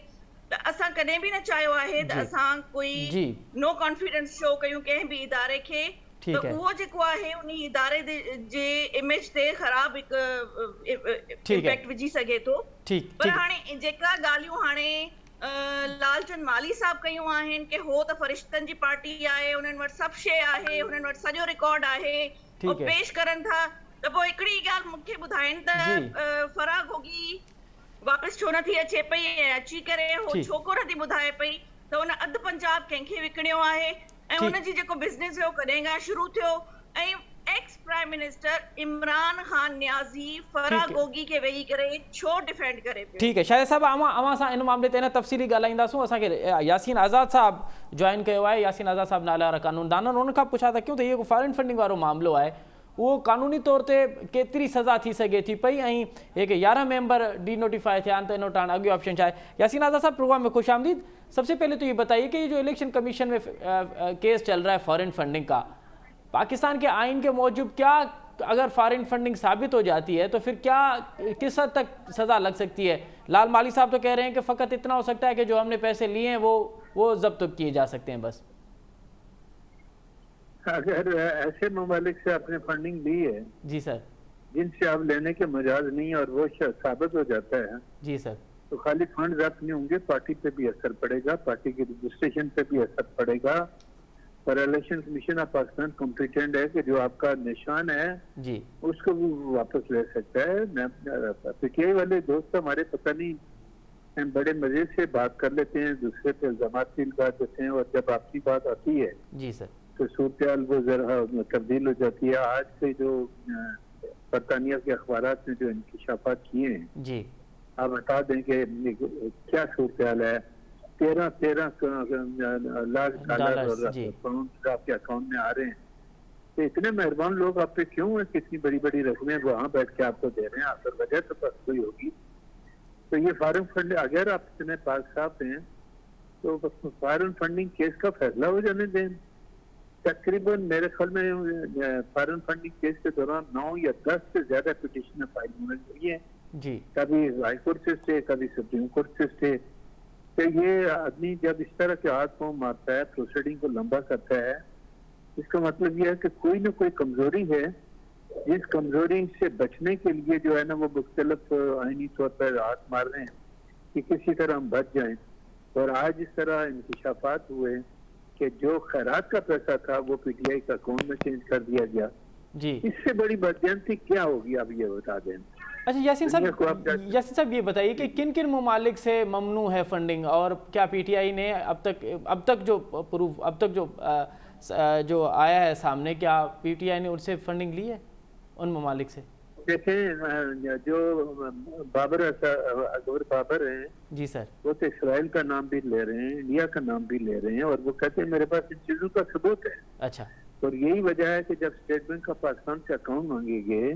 त असां कॾहिं बि न चाहियो आहे त असां कोई नो कॉन्फिडेंस शो कयूं कंहिं बि इदारे खे, त उहो जेको आहे उन इदारे जे इमेज ते ख़राब हिकु इम्पैक्ट विझी सघे थो। पर हाणे जेका ॻाल्हियूं हाणे लालचंद माली साहब कयूं आहिनि कि हो त फ़रिश्तनि जी पार्टी आहे, उन्हनि वटि सभु शइ आहे, हुननि वटि सॼो रिकॉर्ड आहे, और पेश करनि था, त पोइ हिकिड़ी ॻाल्हि मूंखे ॿुधाइनि त फराह घोगी वापसि छो नथी अचे पई ऐं अची करे हो छो को नथी ॿुधाए पई त हुन अधु पंजाब कंहिंखे विकिणियो आहे ऐं हुनजी जेको बिज़नेस हुयो कॾहिं खां शुरू थियो। ऐं ex prime minister Imran Khan Niazi Farah Gogi खे वेही करे छो डिफेंड करे पियो? ठीकु आहे शाहिद साहब, अवां सां इन मामले ते इन तफ़सीली ॻाल्हाईंदासूं। असांखे यासीन आज़ाद साहब जॉइन कयो आहे। यासीन आज़ाद साहब नाला वारा कानूनदान, उन्हनि खां पुछा था कयूं त इहो फॉरेन फंडिंग वारो मामिलो आहे, उहो कानूनी तौर ते केतिरी सज़ा थी सघे थी पई ऐं हिकु 11 मेंबर डी नोटिफाई थिया आहिनि, त इन वटि हाणे अॻियो ऑप्शन छा आहे? यासीन आज़ाद साहब, प्रोग्राम में खुश आमदीद। सबसे पहले तो ये बताइए कि ये जो इलेक्शन कमीशन में केस चल रहा है फॉरेन फंडिंग का, पाकिस्तान के आइन के मौजूद क्या अगर फॉरेन फंडिंग साबित हो जाती है तो फिर क्या, किस हद तक सजा लग सकती है? लाल माली साहब तो कह रहे हैं कि फ़कत इतना हो सकता है कि जो हमने पैसे लिए हैं वो जब्त किए जा सकते हैं बस। अगर ऐसे ममालिक से आपने फंडिंग ली है जी सर। जिनसे आप लेने के मजाज नहीं और वो साबित हो जाता है जी सर। तो खाली फंड जब्त नहीं होंगे, पार्टी पे भी असर पड़ेगा, पार्टी के रजिस्ट्रेशन पे भी असर पड़ेगा। और election commission of Pakistan competent है कि जो आपका निशान है जी उसको भी वापस ले सकता है। पीटीआई वाले दोस्त हमारे पता नहीं हम बड़े मजे से बात कर लेते हैं, दूसरे पे इल्जाम भी लगा देते हैं, और जब आपकी बात आती है जी सर। तो सूरत वो जरा तब्दील हो जाती है। आज से जो बरतानिया के अखबारात में जो इंकशाफात किए हैं जी, आप बता दें कि क्या सूरत है। 13 लाख डॉलर और पाउंड आपके अकाउंट में आ रहे हैं। तो इतने मेहरबान लोग आप पे क्यों है, कितनी बड़ी बड़ी रकमें वहां बैठ के आपको दे रहे हैं? आखिर वजह तो बस कोई होगी। तो ये फॉरेन फंड, अगर आप इतने पाक साफ हैं तो फॉरेन फंडिंग केस का फैसला हो जाने दें। तकरीबन मेरे ख्याल में फॉरेन फंडिंग केस के दौरान 9 या 10 से ज्यादा पिटीशन फाइल होने चाहिए जी। कभी हाई कोर्ट से स्टे, कभी सुप्रीम कोर्ट से स्टे। तो ये आदमी जब इस तरह के हाथ पांव मारता है, प्रोसीडिंग को लंबा करता है, इसका मतलब यह है कि कोई ना कोई कमजोरी है, जिस कमजोरी से बचने के लिए जो है ना वो मुख्तलिफ आईनी तौर पर हाथ मार रहे हैं कि किसी तरह हम बच जाएं। और आज इस तरह इंकशाफात हुए कि जो खैरात का पैसा था वो पीटीआई का अकाउंट में चेंज कर दिया गया जी। इससे बड़ी बदजनती क्या होगी, आप ये बता दें। अच्छा यासीन साहब ये बताइए कि किन किन ममालिक से ममनू है फंडिंग, और क्या पीटीआई ने अब तक जो प्रूफ जो आया है सामने, क्या पीटीआई ने उनसे फंडिंग ली है उन ममालिक से? देखें, जो अकबर बाबर हैं जी सर, वो तो इसराइल का नाम भी ले रहे हैं, इंडिया का नाम भी ले रहे हैं, और वो कहते हैं मेरे पास इन चीजों का सबूत है। अच्छा। और यही वजह है कि जब स्टेट बैंक ऑफ पाकिस्तान से अकाउंट मांगे गए,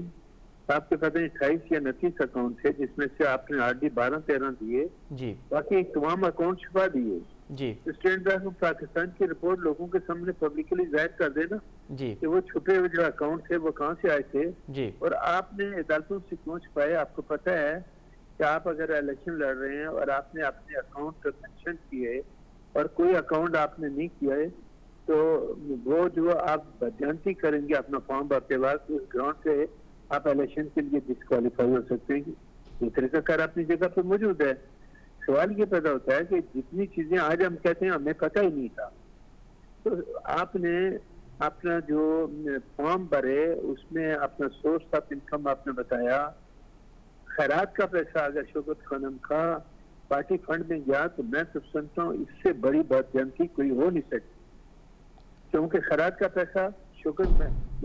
आपके पता है 28 या 29 अकाउंट थे, जिसमें से आपने आरडी 12-13 दिए जी, बाकी तमाम अकाउंट छुपा दिए जी। स्टेट बैंक ऑफ पाकिस्तान की रिपोर्ट लोगों के सामने पब्लिकली जाहिर कर देना जी कि वो छुपे हुए जो अकाउंट थे वो कहाँ से आए थे जी। और आपने अदालतों से क्यों छुपाए। आपको पता है कि आप अगर इलेक्शन लड़ रहे हैं और आपने अपने अकाउंट मेंशन किए और कोई अकाउंट आपने नहीं किया है, तो वो जो आप बदजानती करेंगे अपना फॉर्म भरते वक्त, उस ग्राउंड से आप इलेक्शन के लिए डिस्क्वालीफाई हो सकते हैं। ये तरीकाकार अपनी जगह पर मौजूद है। सवाल ये पैदा होता है कि जितनी चीजें आज हम कहते हैं हमें पता ही नहीं था, तो आपने अपना जो फॉर्म भरे उसमें अपना सोर्स ऑफ इनकम आपने बताया। खैरात का पैसा अगर शौकत खानम का पार्टी फंड में गया तो मैं तो सुनता हूँ इससे बड़ी बदजनती कोई हो नहीं सकती, क्योंकि खैरात का पैसा शौकत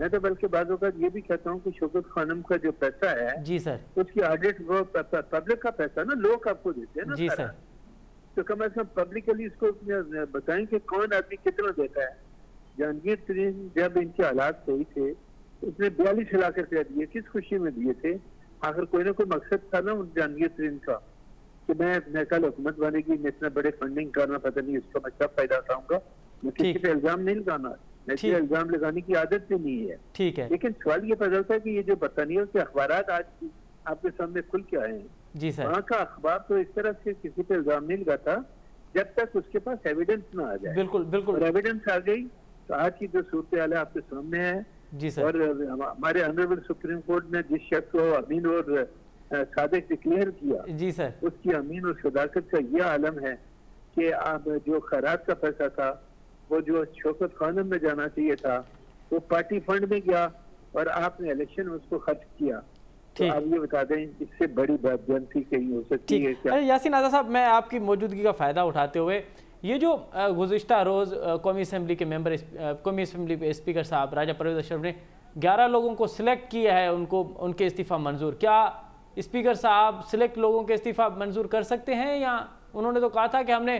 मैं तो बल्कि बाज़ों का ये भी कहता हूँ कि शौकत खानम का जो पैसा है जी सर, उसकी ऑडिट वो पब्लिक का पैसा ना, लोग आपको देते हैं ना जी सर, तो कम से कम पब्लिकली इसको बताएं कि कौन आदमी कितना देता है। जहांगीर तरीन जब इनके हालात सही थे उसने 42 लाख रुपया दिए, किस खुशी में दिए थे? आखिर कोई ना कोई मकसद था ना उन जहांगीर तरीन का कि मैं कल हुकूमत बनेगी, मैं इतना बड़े फंडिंग करना, पता नहीं इसका मैं क्या फायदा उठाऊंगा। मैं किसी पे इल्जाम नहीं लगाना, ऐसे इल्जाम लगाने की आदत भी नहीं है, ठीक है। लेकिन सवाल ये पैदा होता है कि ये जो बरतानिया के अखबारात आज आपके सामने खुल के आए हैं, जी सर, वहाँ का अखबार तो इस तरह से किसी पे इल्जाम नहीं लगाता जब तक उसके पास एविडेंस ना आ जाए। बिल्कुल बिल्कुल। और एविडेंस आ गई तो आज की जो सूरत हाल है आपके सामने है। जी सर। और हमारे ऑनरेबल सुप्रीम कोर्ट ने जिस शख्स को अमीन और सादिक डिक्लेयर किया, जी सर, उसकी अमीन और सदाकत का यह आलम है कि आप जो खैरात का पैसा था वो जो शौकत खानम में जाना चाहिए था वो पार्टी फंड में गया और आपने इलेक्शन में उसको खर्च किया। तो आप ये बता दें इससे बड़ी बदजनती कहीं हो सकती है क्या? अरे यासीन आज़ाद साहब, मैं आपकी मौजूदगी का फ़ायदा उठाते हुए ये जो गुज़िश्ता रोज़ कौमी असम्बली के मेंबर, कौमी असम्बली के स्पीकर साहब राजा परवेज़ अशरफ ने 11 लोगों को सिलेक्ट किया है, उनके इस्तीफ़ा मंजूर, क्या स्पीकर साहब सिलेक्ट लोगों के इस्तीफ़ा मंजूर कर सकते हैं? या उन्होंने तो कहा था कि हमने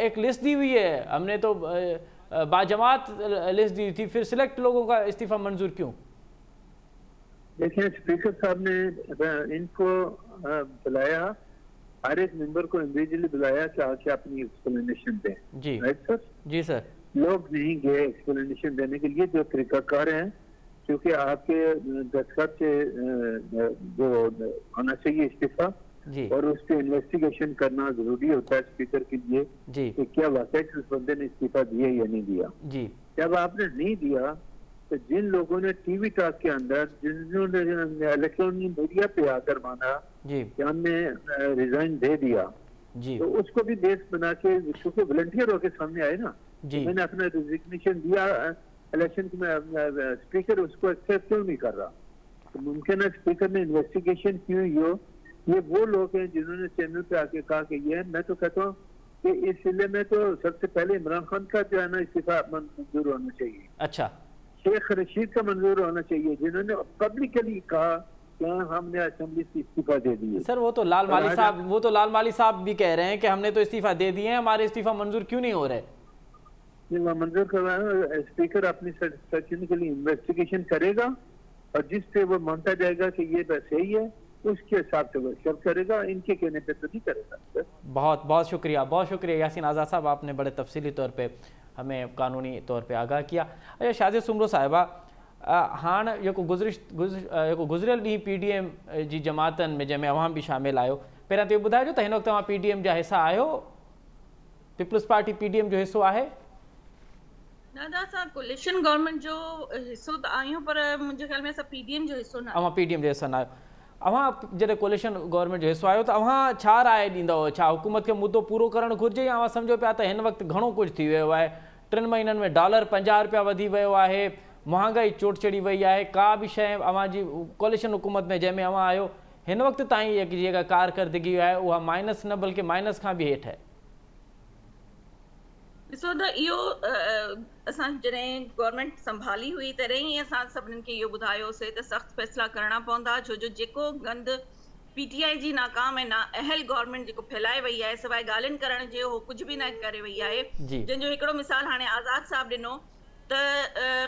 एक लिस्ट दी हुई है, हमने तो बाजमात लिस्ट दी थी, फिर सिलेक्ट लोगों का इस्तीफ़ा मंजूर क्यों? देखिए, स्पीकर साहब ने इनको बुलाया, हर एक मेंबर को इंडिविजुअली बुलाया कि आके अपनी एक्सप्लेनेशन दें। जी राइट सर? जी सर। लोग नहीं गए एक्सप्लेनेशन देने के लिए। जो तरीकाकार हैं क्योंकि आपके दस्तखत से जो होना चाहिए इस्तीफा, जी और उस पर इन्वेस्टिगेशन करना जरूरी होता है स्पीकर के लिए जी कि क्या वाकई उस बंदे ने इस्तीफा दिया या नहीं दिया। जी जब आपने नहीं दिया तो जिन लोगों ने टीवी टॉक के अंदर, जिन्होंने इलेक्ट्रॉनिक मीडिया पे आकर माना जी कि हमने रिजाइन दे दिया, जी तो उसको भी बेस बना के, क्योंकि वॉलंटियर होकर सामने आए ना, जी मैंने अपना रिजिग्नेशन दिया इलेक्शन में, स्पीकर उसको एक्सेप्ट क्यों नहीं कर रहा? तो मुमकिन है स्पीकर ने इन्वेस्टिगेशन की हुई हो। ये वो लोग हैं जिन्होंने चैनल पे आके कहा कि ये, मैं तो कहता हूँ कि इस जिले में तो सबसे पहले इमरान खान का जो है ना इस्तीफा मंजूर होना चाहिए, अच्छा शेख रशीद का मंजूर होना चाहिए, जिन्होंने पब्लिकली कहा कि हमने असेंबली से इस्तीफा दे दिए। सर वो तो लाल माली साहब भी कह रहे हैं कि हमने तो इस्तीफा दे दिए हैं, हमारे इस्तीफा मंजूर क्यों नहीं हो रहे? मंजूर करवाया, स्पीकर अपनी सेटिस्फेक्शन के लिए इन्वेस्टिगेशन करेगा और जिस पे वो मानता जाएगा कि ये बस सही है, उसके हिसाब से वो एक्सेप्ट करेगा, इनके कहने पे तो नहीं करेगा। बहुत बहुत शुक्रिया यासीन आज़ाद साहब, आपने बड़े तफसीली तौर पे हमें कानूनी तौर पे आगाह किया। अच्छा शाज़िया सुमरो साहिबा, हाण जेको गुज़रियल ॾींहुं PDM जी जमातनि में जंहिंमें अवाम बि शामिल आहियो, पहिरियां त इहो ॿुधाइजो त हिन वक़्तु तव्हां PDM जा हिसा आहियो, पीपल्स पार्टी PDM जो हिसो आहे? न न, असां कोलिशन गवर्नमेंट जो हिसो त आहियूं, पर मुंहिंजे ख़्याल में असां PDM जो हिसो न आहियूं। अवां PDM जो हिसो न आहियो। अवां जॾहिं कोलिशन गवर्नमेंट जो हिसो आहियो त अवां छा राय ॾींदव? छा हुकूमत खे मुद्दो पूरो करणु घुरिजे, या अवां सम्झो पिया त हिन वक़्तु घणो कुझु थी वियो आहे, 3 महीननि में डॉलर 50 रुपया वधी वियो आहे, महांगाई चोट चढ़ी वई आहे, का बि शइ अवां जी कोलिशन हुकूमत में जंहिंमें अवां आहियो हिन वक़्तु ताईं जेका कारकर्दगी आहे उहा माइनस न बल्कि माइनस खां बि हेठि आहे? ॾिसो त इहो असां जॾहिं गवर्नमेंट संभाली हुई तॾहिं ई असां सभिनीनि खे इहो ॿुधायोसीं त सख़्तु फ़ैसिला करणा पवंदा, छो जो जेको गंद PTI जी नाकाम ऐं नाअहल गवर्नमेंट जेको फैलाए वई आहे, सवाइ ॻाल्हियुनि करण जे उहो कुझु बि न करे वई आहे। जी जंहिंजो हिकिड़ो मिसाल हाणे आज़ाद साहब ॾिनो त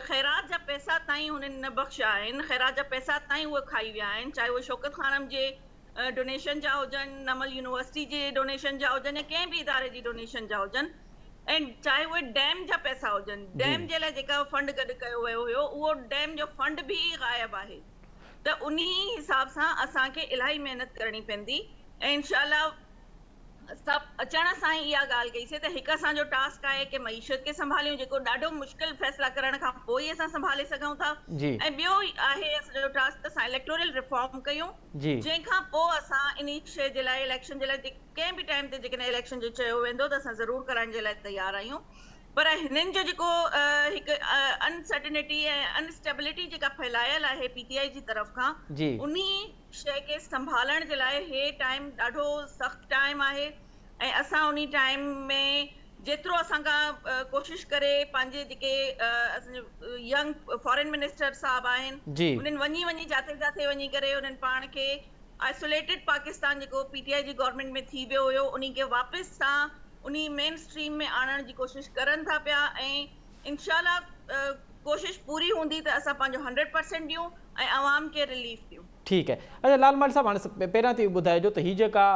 ख़ैरात जा पैसा ताईं हुननि न बख़्शिया आहिनि, ख़ैरात जा पैसा ताईं उहे खाई विया आहिनि, चाहे उहे शौकत खानम जे डोनेशन जा हुजनि, नमल यूनिवर्सिटी जे डोनेशन जा हुजनि, या कंहिं बि इदारे जी डोनेशन जा हुजनि, ऐं चाहे उहे डैम जा पैसा हुजनि। डैम जे लाइ जेका फंड गॾु कयो वियो हुयो, उहो डैम जो फंड बि ग़ाइब आहे। त उन हिसाब सां असांखे इलाही महिनत करणी पवंदी, ऐं इंशाअल्लाह सभु अचण सां ई इहा ॻाल्हि कईसीं त हिकु असांजो टास्क आहे कि मईशत खे संभालियूं, जेको ॾाढो मुश्किल फ़ैसिला करण खां पोइ ई असां संभाले सघूं था, ऐं ॿियो आहे असांजो टास्क त असां इलेक्टोरल रिफॉर्म कयूं, जंहिंखां पोइ असां इन शइ जे लाइ, इलेक्शन जे लाइ, कंहिं बि टाइम ते जेकॾहिं इलेक्शन जो चयो वेंदो त असां ज़रूरु कराइण जे लाइ तयारु आहियूं। पर हिननि जो जेको हिकु अनसर्टिनिटी ऐं अनस्टेबिलिटी जेका फैलायल आहे PTI जी तरफ़ खां, उन शइ खे संभालण जे लाइ हे टाइम ॾाढो सख़्तु टाइम आहे, ऐं असां उन टाइम में जेतिरो असां खां कोशिशि करे पंहिंजे जेके असांजो यंग फॉरेन मिनिस्टर साहब आहिनि, उन्हनि वञी जाते जाते वञी करे उन्हनि पाण खे आइसोलेटेड पाकिस्तान जेको PTI जी गवर्नमेंट में थी वियो हुयो, उन खे वापसि सां उन मेन स्ट्रीम में आणण जी कोशिशि करनि था पिया, ऐं इंशाअल्लाह कोशिशि पूरी हूंदी त असां पंहिंजो 100% ॾियूं ऐं आवाम खे रिलीफ ॾियूं। ठीकु आहे। अच्छा लाल माली साहब, हाणे पहिरियां त इहो ॿुधाइजो त हीअ जेका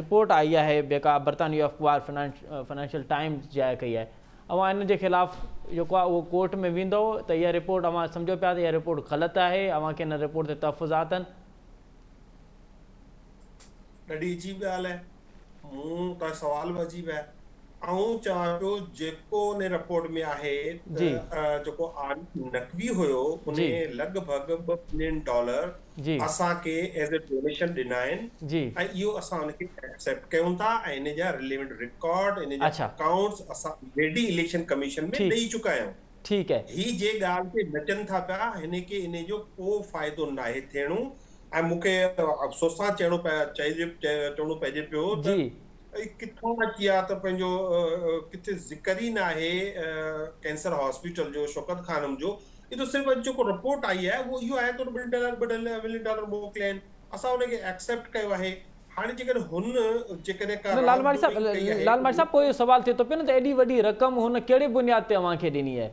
रिपोर्ट आई आहे, जेका बरतानिया अख़बार फाइनेंशियल टाइम्स जारी कई आहे, अवां इन जे ख़िलाफ़ जेको आहे उहो कोर्ट में वेंदव त इहा रिपोर्ट अवां सम्झो पिया त इहा रिपोर्ट ग़लति आहे, अवां खे इन रिपोर्ट ते तहफ़ुज़ात आहिनि? ॾाढी अजीब ॻाल्हि आहे, मूं त सवाल अजीब आहे। ऐं चवां पियो जेको उन रिपोर्ट में आहे जेको नकवी हुयो, उन लॻभॻि $2 बिलियन असांखे एज़ ए डोनेशन ॾिना आहिनि, ऐं इहो असां उनखे एक्सेप्ट कयूं था, ऐं इन जा रिलेवेंट रिकॉर्ड, इन जा अकाउंट्स असां ऑलरेडी इलेक्शन कमीशन में ॾेई चुका आहियूं। ठीकु आहे। ही जे ॻाल्हि ते नचनि था पिया, हिन खे इन जो को फ़ाइदो नाहे थियणो, ऐं मूंखे अफ़सोस सां चवणो पइजे पियो त किथां अची आहे त पंहिंजो किथे ज़िक्र ई न आहे कैंसर हॉस्पिटल जो, शौकत खानम जो। ये तो सिर्फ़ु जेको रिपोर्ट आई आहे उहो इहो आहे त $2 बिलियन मोकिलिया आहिनि, असां उनखे एक्सेप्ट कयो आहे। हाणे जेकॾहिं हुन लाल माली साहब पोइ इहो सवाल थिए थो पियो न त एॾी वॾी रक़म हुन कहिड़े बुनियाद ते अव्हांखे ॾिनी आहे?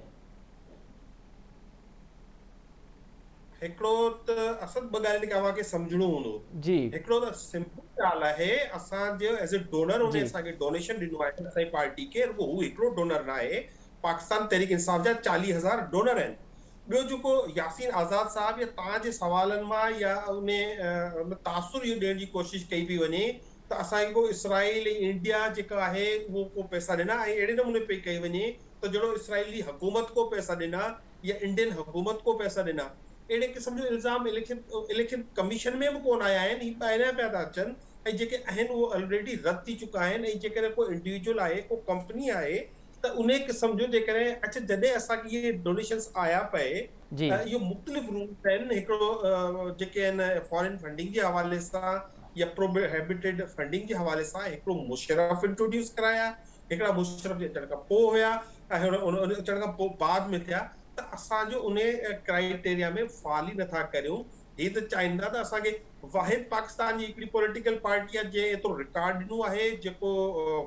हिकिड़ो त असल ॿ ॻाल्हियुनि खे अव्हांखे सम्झणो हूंदो। हिकिड़ो त सिंपल ॻाल्हि आहे, असांजो एज़ ए डोनर उन असांखे डोनेशन ॾिनो आहे असांजी पार्टी खे, हू हिकिड़ो डोनर न आहे, पाकिस्तान तहरीक इंसाफ जा 40,000 डोनर आहिनि। ॿियो जेको यासीन आज़ाद साहब या तव्हांजे सवालनि मां या उन तासुर इहो ॾियण जी कोशिशि कई पई वञे त असांखे को इसराइल ऐं इंडिया जेका आहे उहो को पैसा ॾिना ऐं अहिड़े नमूने पई कई वञे त जहिड़ो इसराइली हुकूमत को पैसा ॾिना या इंडियन हुकूमत को पैसा ॾिना। अहिड़े क़िस्म जो इल्ज़ाम इलेक्शन कमीशन में बि कोन आया आहिनि, ही ॿाहिरियां पिया था अचनि ऐं जेके आहिनि उहो ऑलरेडी रद्द थी चुका आहिनि। ऐं जेकॾहिं को इंडिविजुअल आहे, को कंपनी आहे त उन क़िस्म जो जेकॾहिं अच्छा जॾहिं असांखे इहे डोनेशन्स आया पए इहो मुख़्तलिफ़ रूल्स आहिनि। हिकिड़ो जेके आहिनि फॉरेन फंडिंग जे हवाले सां या प्रोहिबिटेड फंडिंग जे हवाले सां हिकिड़ो मुशर्रफ इंट्रोड्यूस कराया, हिकिड़ा मुशर्रफ जे अचण खां पोइ हुया ऐं उन अचण खां पोइ बाद में थिया। त असांजो उन क्राइटेरिया में फॉल ई नथा करियूं। ही त चाहींदा त असांखे वाहिद पाकिस्तान जी हिकिड़ी पॉलिटिकल पार्टी आहे जंहिं एतिरो रिकॉर्ड ॾिनो आहे, जेको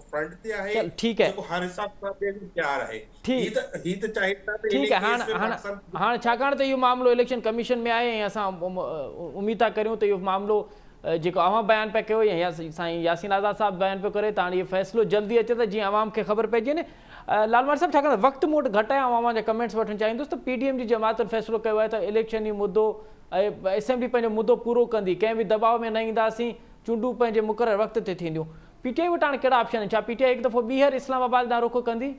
फ्रंट ते आहे, जेको हर हिसाब सां तयार आहे। ही त चाहींदा त ठीकु आहे। हाणे छाकाणि त इहो मामिलो इलेक्शन कमीशन में आहे ऐं असां उमेद था करियूं त इहो मामिलो जेको अवां बयानु पिया कयो या साईं यासीन आज़ाद साहब बयानु पियो करे त हाणे इहो फ़ैसिलो जल्दी अचे त जीअं अवाम खे ख़बर पइजे न। लालवानी साहब छाकाणि वक़्तु मूं वटि घटि आहे, अवां जा कमेंट्स वठणु चाहींदुसि त PDM जी जमातनि फ़ैसिलो कयो आहे त इलेक्शन जो मुद्दो असेंबली पंहिंजो मुद्दो पूरो कंदी, कंहिं बि दबाव में न ईंदासीं, चूंडूं पंहिंजे मुक़ररु वक़्त ते थींदियूं। PTI वटि हाणे कहिड़ा ऑप्शन आहिनि? छा PTI हिकु दफ़ो ॿीहर इस्लामाबाद ॾांहुं रुख़ कंदी?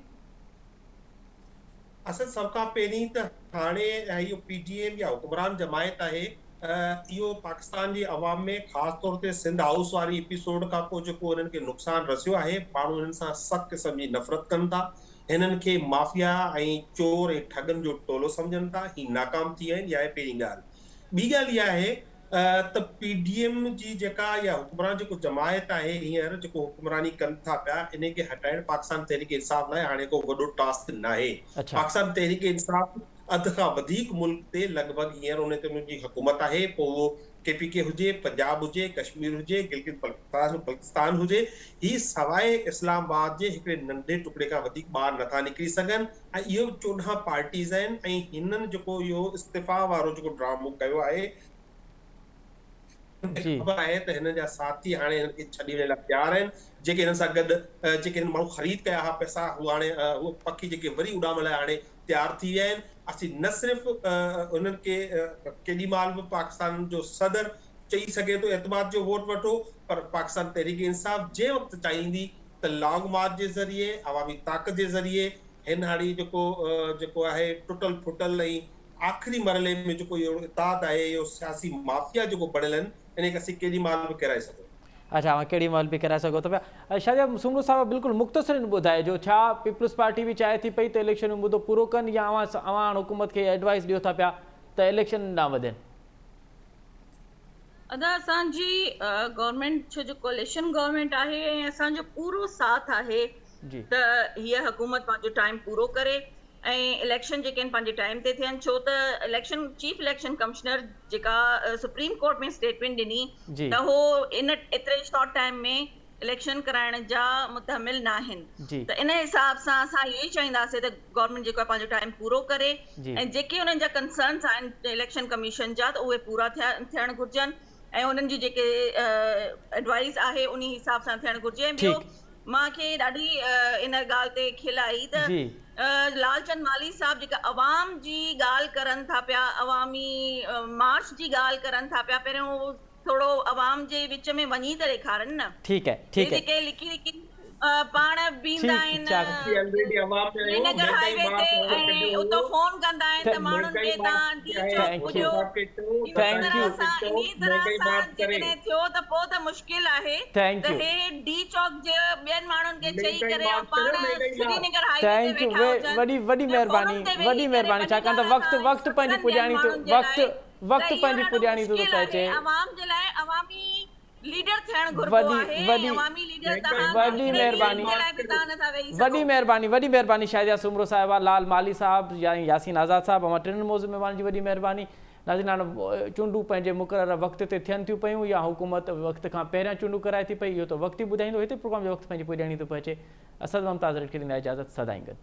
असां सभ खां पहिरीं त हाणे इहो PTM या हुकुमरान जमायत आहे, इहो पाकिस्तान जी अवाम में ख़ासि तौर ते सिंध हाउस वारी एपिसोड खां पोइ जेको हिननि खे नुक़सानु रसियो आहे, माण्हू हिननि सां सख़्त क़िस्म जी नफ़रत कनि था, हिननि खे माफ़िया ऐं चोर ऐं ठगनि जो टोलो सम्झनि था। ही नाकाम थी विया आहिनि। इहा आहे पहिरीं ॻाल्हि। ॿी ॻाल्हि इहा आहे त PDM जी जेका या हुकुमरान जेको जमायत आहे हींअर जेको हुकुमरानी कनि था पिया, इन खे हटाइण पाकिस्तान तहरीक इंसाफ़ लाइ हाणे को वॾो टास्क न आहे। पाकिस्तान तहरीक इंसाफ़ अध खां वधीक मुल्क ते लॻभॻि हींअर उन ते उनजी हुकूमत आहे, पोइ उहो KPK हुजे, पंजाब हुजे, कश्मीर हुजे, गिलगित बल्तिस्तान हुजे, ही सवाइ इस्लामाबाद जे हिकिड़े नंढे टुकड़े खां वधीक ॿाहिरि नथा निकिरी सघनि। ऐं इहो 14 पार्टीज़ आहिनि ऐं हिननि जेको इहो इस्तीफ़ा वारो जेको ड्रामो कयो आहे, ख़बर आहे त हिन जा साथी हाणे हिन खे छॾी वञण लाइ तयार आहिनि। जेके हिन सां गॾु जेके हिन माण्हू ख़रीद कया हुआ पैसा, हू हाणे उहे पखी जेके वरी उॾाम लाइ हाणे तयार थी विया आहिनि। असीं न सिर्फ़ु उन्हनि खे केॾी महिल बि पाकिस्तान जो सदर चई सघे थो एतमाद जो वोट वठो, पर पाकिस्तान तहरीक इंसाफ़ जंहिं वक़्तु चाहींदी त लॉन्ग मार्च जे ज़रिए, अवामी ताक़त जे ज़रिए हिन हाणे जेको आहे टुटल फुटल ऐं आख़िरी मरहले में जेको इहो इताद आहे, इहो सियासी माफ़िया जेको बढ़ियल आहिनि, इन खे असीं केॾी महिल बि किराए सघूं। अच्छा, केॾी महिल बि किराए सघो था पिया। शाहजा सुमरो साहब बिल्कुलु मुख़्तसर ॿुधाए जो, छा पीपल्स पार्टी बि चाहे थी पई त इलेक्शन जो मुद्दो पूरो कनि या अवां हुकूमत खे एडवाइस ॾियो था पिया त इलेक्शन न वधनि? अदा असांजी गवर्नमेंट छो जो कोलिशन गवर्नमेंट आहे ऐं असांजो पूरो साथ आहे त हीअ हुकूमत पंहिंजो टाइम पूरो करे ऐं इलेक्शन जेके आहिनि पंहिंजे टाइम ते थियनि। छो त इलेक्शन चीफ इलेक्शन कमिश्नर जेका सुप्रीम कोर्ट में स्टेटमेंट ॾिनी त हो इन एतिरे शॉर्ट टाइम में इलेक्शन कराइण जा मुतहमिल न आहिनि। त इन हिसाब सां असां इहो ई चाहींदासीं त गवर्नमेंट जेको आहे पंहिंजो टाइम पूरो करे ऐं जेके उन्हनि जा कंसर्न्स आहिनि इलेक्शन कमीशन जा त उहे पूरा थियणु घुरिजनि ऐं उन्हनि जी जेके एडवाइस आहे उन हिसाब सां थियणु घुरिजे। ॿियो मूंखे ॾाढी इन ॻाल्हि ते खिल आई त लालचंद माली साहब जेका अवाम जी ॻाल्हि करनि था पिया, अवामी मार्च जी ॻाल्हि करनि था पिया, पहिरियों थोरो अवाम जे विच में वञी त ॾेखारनि न। ठीकु आहे, ठीकु आहे। जेके लिकी लिकी पाण बींदा आहिनि नगर हाईवे ते ऐं उतो फोन कंदा आहिनि त माण्हुनि खे तव्हां डी चौक पुॼो। इन तरह सां जेकॾहिं थियो त पोइ त मुश्किल आहे त हे डी चौक जे ॿियनि माण्हुनि खे चई करे पाण श्रीनगर हाईवे ते वेठा हुजनि। वॾी महिरबानी छाकाणि त वक़्तु पंहिंजी पुॼाणी वक़्तु पंहिंजी पुॼाणी थो पइजे। अवाम जे लाइ अवामी लीडर थियण घुरिबो आहे। अवामी लीडर वॾी महिरबानी शाहिदा सुमरो साहिबा, लाल माली साहब या यासीन आज़ाद साहब, अवां टिनि मौज़ूअ में जी वॾी महिरबानी। नाज़रीन, हाणे चूंडूं पंहिंजे मुक़ररु वक़्त ते थियनि थियूं पियूं या हुकूमत वक़्त खां पहिरियां चूंडूं कराए थी पई, इहो त वक़्तु ई ॿुधाईंदो। हिते प्रोग्राम जो वक़्तु पंहिंजी पुॼाणी थो पइजे। असद मुमताज़ खे ॾींदा इजाज़त, सदाईं गॾु।